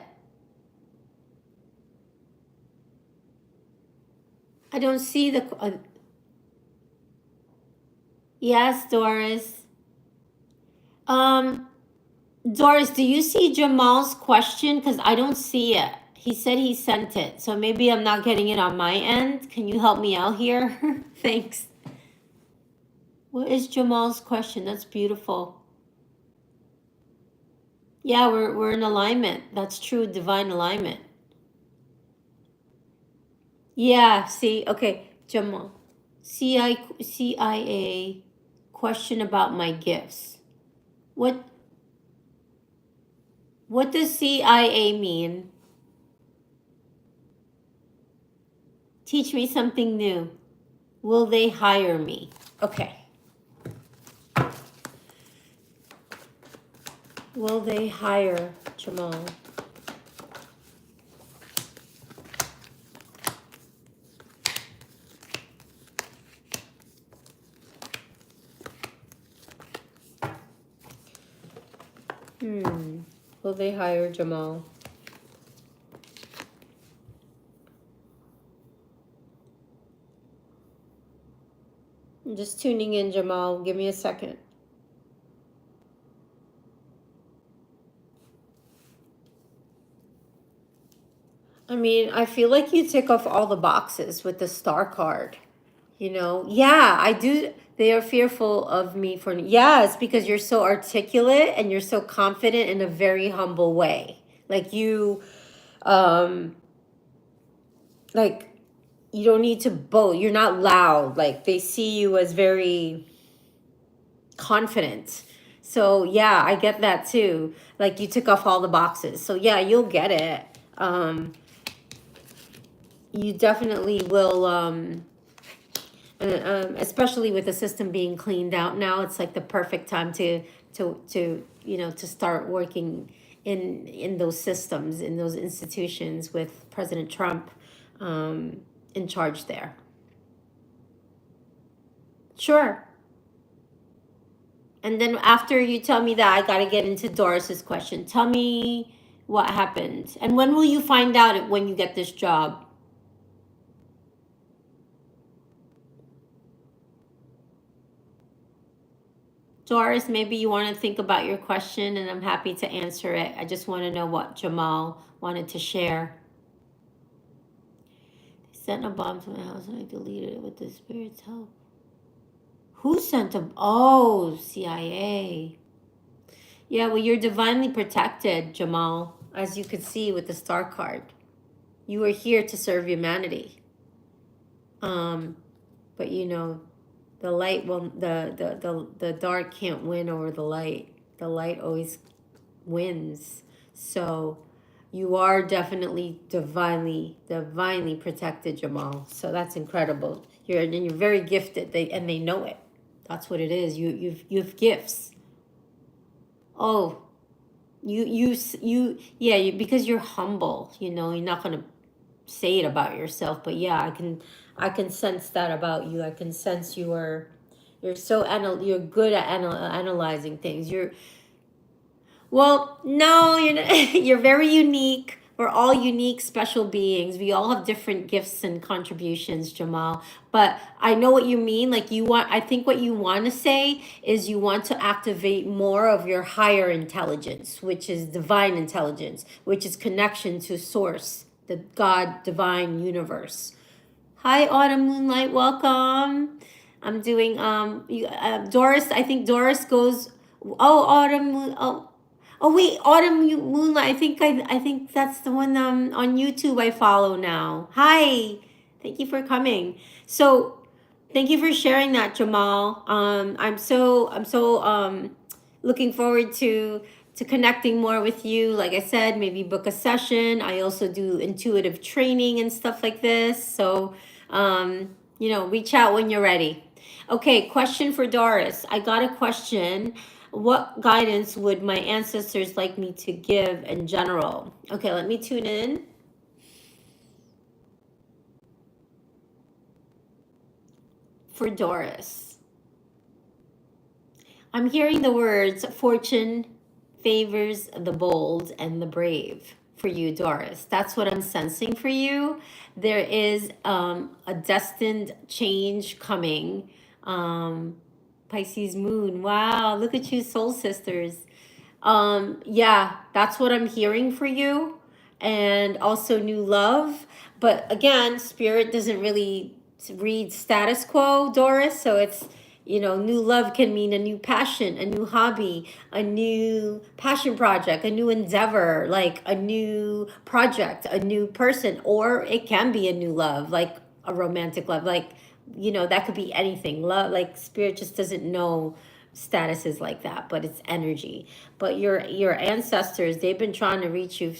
I don't see the... yes, Doris. Doris, do you see Jamal's question? Because I don't see it. He said he sent it. So maybe I'm not getting it on my end. Can you help me out here? Thanks. What is Jamal's question? That's beautiful. Yeah, we're in alignment. That's true, divine alignment. Yeah, see, okay, Jamal. CIA question about my gifts. What does CIA mean? Teach me something new. Will they hire me? Okay. Will they hire Jamal? Will they hire Jamal? I'm just tuning in, Jamal. Give me a second. I mean, I feel like you tick off all the boxes with the star card. You know, yeah, I do. They are fearful of me for, yeah, it's because you're so articulate and you're so confident in a very humble way. Like um, like you don't need to boast. You're not loud. Like they see you as very confident. So yeah, I get that too. Like you tick off all the boxes. So yeah, you'll get it. You definitely will. Especially with the system being cleaned out now, it's like the perfect time to to start working in those systems, in those institutions with President Trump in charge there. Sure. And then after you tell me that, I got to get into Doris's question. Tell me what happened, and when will you find out when you get this job? Doris, maybe you want to think about your question and I'm happy to answer it. I just want to know what Jamal wanted to share. They sent a bomb to my house and I deleted it with the spirit's help. Who sent a... Oh, CIA. Yeah, well, you're divinely protected, Jamal, as you could see with the star card. You are here to serve humanity. But you know, the light will, the dark can't win over the light. The light always wins. So you are definitely divinely protected, Jamal. So that's incredible. You're very gifted. They know it. That's what it is. You've gifts. Oh, yeah, because you're humble. You know, you're not gonna say it about yourself, but yeah, I can sense that about you. I can sense you're you're good at analyzing things. Well, no, you're not, you're very unique. We're all unique, special beings. We all have different gifts and contributions, Jamal. But I know what you mean. Like I think what you want to say is you want to activate more of your higher intelligence, which is divine intelligence, which is connection to source, the God, divine universe. Hi, Autumn Moonlight. Welcome. I'm doing Doris. I think Doris goes. Oh, Autumn Moon. Oh wait, Autumn Moonlight. I think that's the one on YouTube I follow now. Hi, thank you for coming. So, thank you for sharing that, Jamal. I'm so looking forward to connecting more with you. Like I said, maybe book a session. I also do intuitive training and stuff like this. So, reach out when you're ready. Okay, question for Doris. I got a question. What guidance would my ancestors like me to give in general? Okay, let me tune in. For Doris, I'm hearing the words fortune favors the bold and the brave for you, Doris. That's what I'm sensing for you. There is a destined change coming. Pisces moon. Wow, look at you, soul sisters. Yeah, that's what I'm hearing for you. And also new love. But again, spirit doesn't really read status quo, Doris. So it's, new love can mean a new passion, a new hobby, a new passion project, a new endeavor, like a new project, a new person, or it can be a new love, like a romantic love, like you know, that could be anything. Love, like spirit just doesn't know statuses like that, but it's energy. But your ancestors, they've been trying to reach you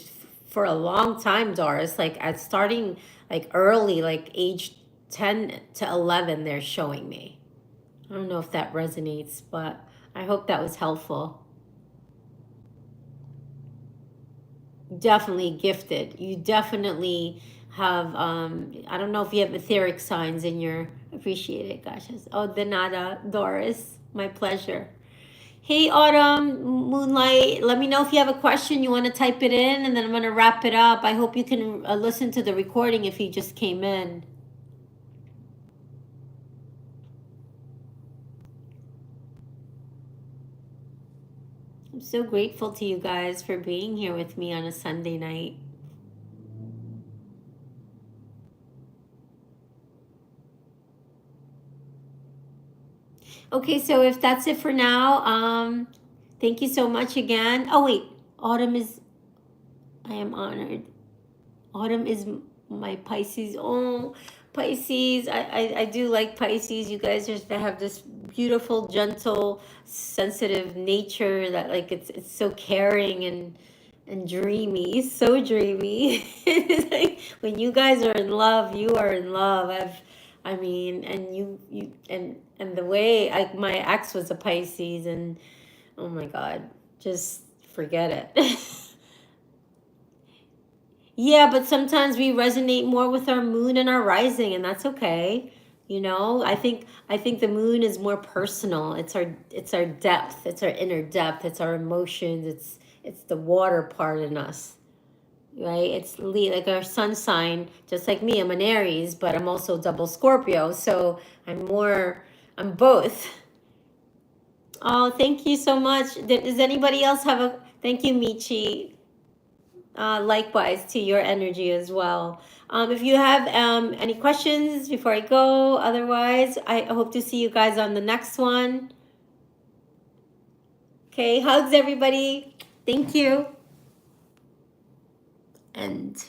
for a long time, Doris. Like at starting like early, like age 10 to 11, they're showing me. I don't know if that resonates, but I hope that was helpful. Definitely gifted. You definitely have I don't know if you have etheric signs in your, appreciate it, gosh. Oh, de nada, Doris. My pleasure. Hey, Autumn, Moonlight, let me know if you have a question. You want to type it in, and then I'm going to wrap it up. I hope you can listen to the recording if you just came in. I'm so grateful to you guys for being here with me on a Sunday night. Okay, so if that's it for now, thank you so much again. Oh, wait, Autumn is, I am honored. Autumn is my Pisces. Oh, Pisces. I do like Pisces. You guys just have this beautiful, gentle, sensitive nature that like it's so caring and dreamy. So dreamy. It's like when you guys are in love, you are in love. I mean, and you and the way my ex was a Pisces, and oh my God, just forget it. Yeah, but sometimes we resonate more with our moon and our rising, and that's okay. You know, I think the moon is more personal. It's our depth, it's our inner depth, it's our emotions, it's the water part in us, right? It's like our sun sign, just like me. I'm an Aries, but I'm also double Scorpio, so I'm both. Oh, thank you so much. Does anybody else have a? Thank you, Michi. Likewise to your energy as well. If you have any questions before I go, otherwise, I hope to see you guys on the next one. Okay, hugs, everybody. Thank you. And